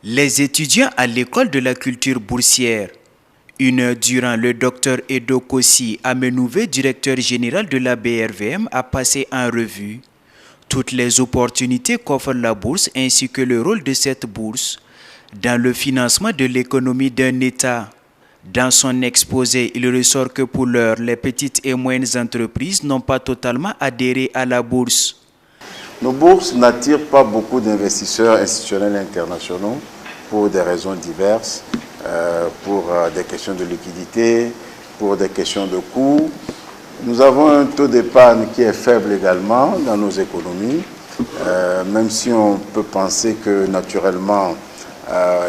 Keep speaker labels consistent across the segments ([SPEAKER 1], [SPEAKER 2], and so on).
[SPEAKER 1] Les étudiants à l'école de la culture boursière. Une heure durant, le docteur Edo Kossi Amenouvé, directeur général de la BRVM, a passé en revue toutes les opportunités qu'offre la bourse ainsi que le rôle de cette bourse dans le financement de l'économie d'un État. Dans son exposé, il ressort que pour l'heure, les petites et moyennes entreprises n'ont pas totalement adhéré à la bourse.
[SPEAKER 2] Nos bourses n'attirent pas beaucoup d'investisseurs institutionnels internationaux pour des raisons diverses, pour des questions de liquidité, pour des questions de coûts. Nous avons un taux d'épargne qui est faible également dans nos économies, même si on peut penser que naturellement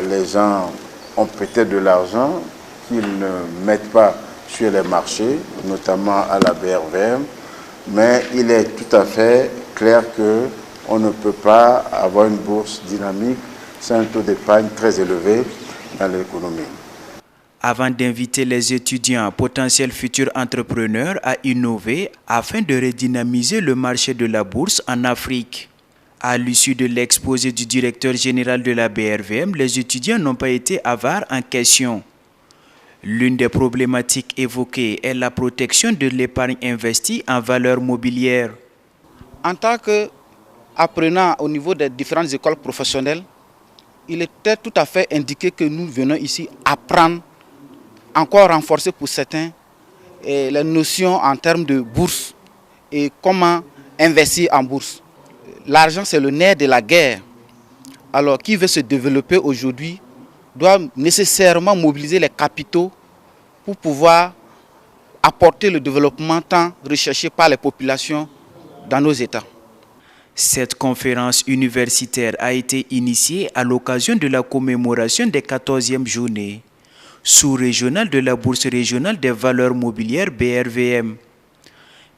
[SPEAKER 2] les gens ont peut-être de l'argent qu'ils ne mettent pas sur les marchés, notamment à la BRVM, mais il est tout à fait clair qu'on ne peut pas avoir une bourse dynamique sans un taux d'épargne très élevé dans l'économie.
[SPEAKER 1] Avant d'inviter les étudiants, potentiels futurs entrepreneurs, à innover afin de redynamiser le marché de la bourse en Afrique. À l'issue de l'exposé du directeur général de la BRVM, les étudiants n'ont pas été avares en question. L'une des problématiques évoquées est la protection de l'épargne investie en valeurs mobilières.
[SPEAKER 3] En tant qu'apprenant au niveau des différentes écoles professionnelles, il était tout à fait indiqué que nous venons ici apprendre, encore renforcer pour certains, les notions en termes de bourse et comment investir en bourse. L'argent, c'est le nerf de la guerre. Alors, qui veut se développer aujourd'hui doit nécessairement mobiliser les capitaux pour pouvoir apporter le développement tant recherché par les populations dans nos États.
[SPEAKER 1] Cette conférence universitaire a été initiée à l'occasion de la commémoration des 14e journées sous-régionales de la Bourse régionale des valeurs mobilières BRVM.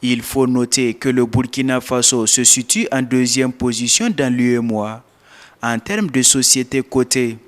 [SPEAKER 1] Il faut noter que le Burkina Faso se situe en deuxième position dans l'UEMOA en termes de sociétés cotées.